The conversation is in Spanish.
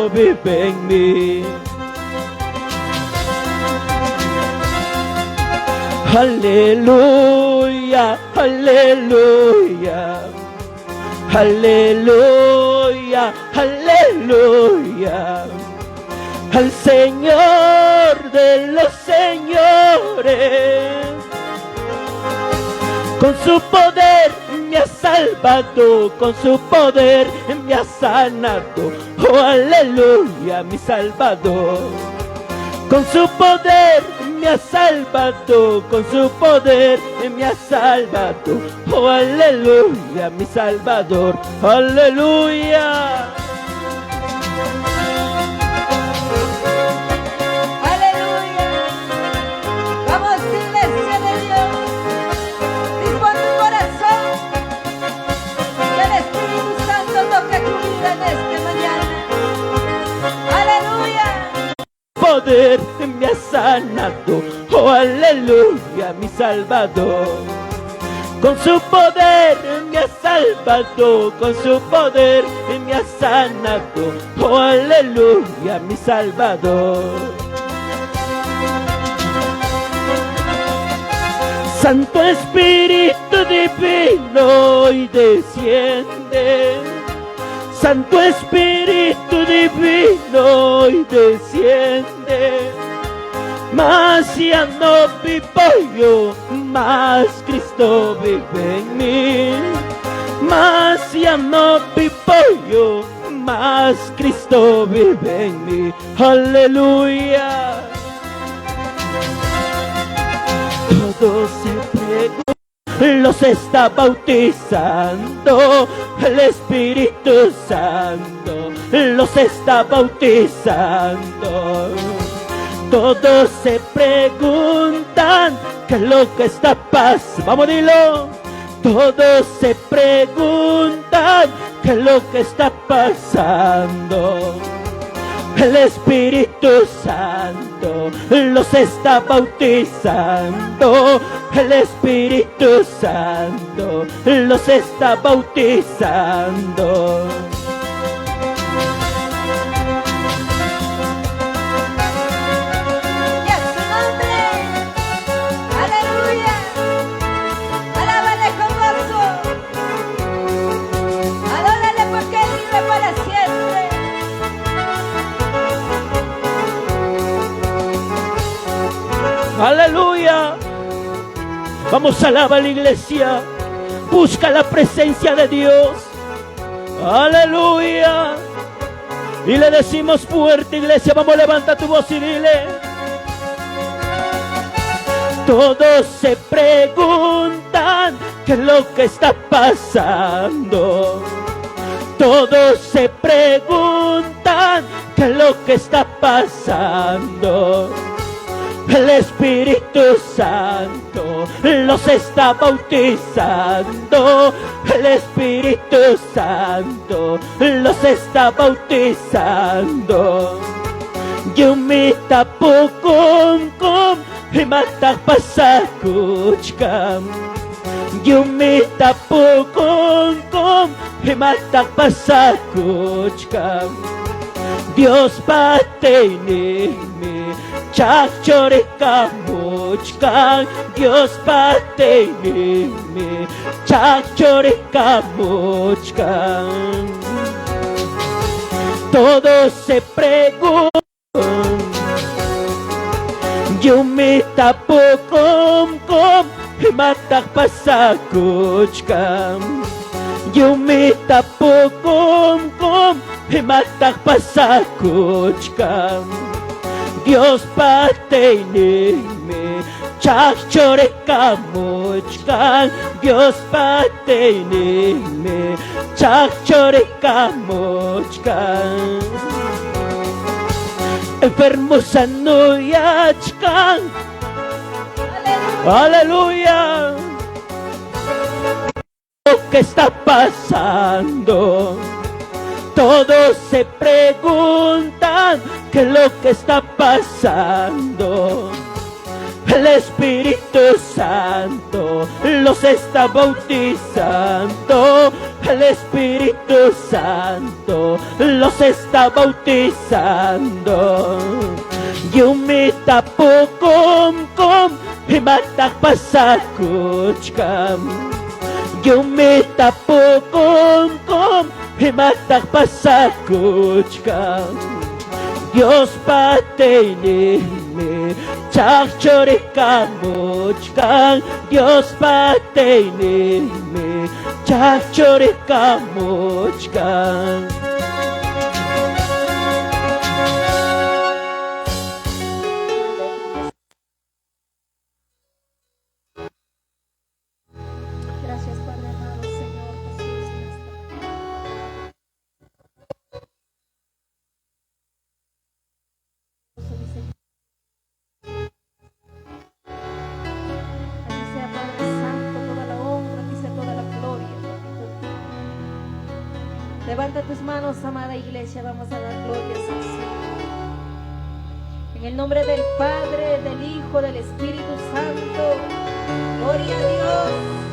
Cristo vive en mí. Aleluya, aleluya, aleluya, aleluya. Al Señor de los señores, con su poder me ha salvado, con su poder me ha sanado. Oh, aleluya, mi Salvador. Con su poder me ha salvado, con su poder me ha salvado. Oh, aleluya, mi Salvador. Aleluya. Poder me ha sanado, oh aleluya, mi Salvador. Con su poder me ha salvado, con su poder me ha sanado, oh aleluya, mi Salvador. Santo Espíritu Divino hoy desciende, Santo Espíritu Divino hoy desciende. Más ya no vivo yo, más Cristo vive en mí. Más ya no vivo yo, más Cristo vive en mí. Aleluya. Todos se preguntan, los está bautizando el Espíritu Santo, los está bautizando. Todos se preguntan qué es lo que está pasando. Vamos, dilo. Todos se preguntan qué es lo que está pasando. El Espíritu Santo los está bautizando. El Espíritu Santo los está bautizando. Y a su nombre, aleluya, alábale con gozo, adórale porque Él vive para siempre. Aleluya. Vamos a alabar a la iglesia. Busca la presencia de Dios. Aleluya. Y le decimos fuerte, iglesia. Vamos, levanta tu voz y dile. Todos se preguntan qué es lo que está pasando. Todos se preguntan qué es lo que está pasando. El Espíritu Santo los está bautizando. El Espíritu Santo los está bautizando. Yumita pukum kum himatak pasakuchkam. Yumita pukum kum himatak pasakuchkam. Dios patenimi chakchore kamuchkan. Dios patenimi chakchore kamuchkan. Todos se preguntan Yumita pukum kum himatak pasakuchkam. Yumita pukum kum himatak pasakuchkam. Dios patenimi chakchore kamuchkan. Dios patenimi chakchore kamuchkan. Enfermos sanuyachkan. Aleluya. Lo que está pasando. Todos se preguntan qué es lo que está pasando. El Espíritu Santo los está bautizando. El Espíritu Santo los está bautizando. Yumita pukum kum himatak pasakuchkam. Yumita pukum kum himatak pasakuchkam. Dios pateini chakchori kamuchkan. Dios pateini chakchori kamuchkan. Gracias, Padre amado, Señor Jesús. A ti sea, Padre Santo, toda la honra, a ti sea toda la gloria. Levanta tus manos, amada iglesia, vamos a dar glorias al Señor. En el nombre del Padre, del Hijo, del Espíritu Santo. Gloria a Dios.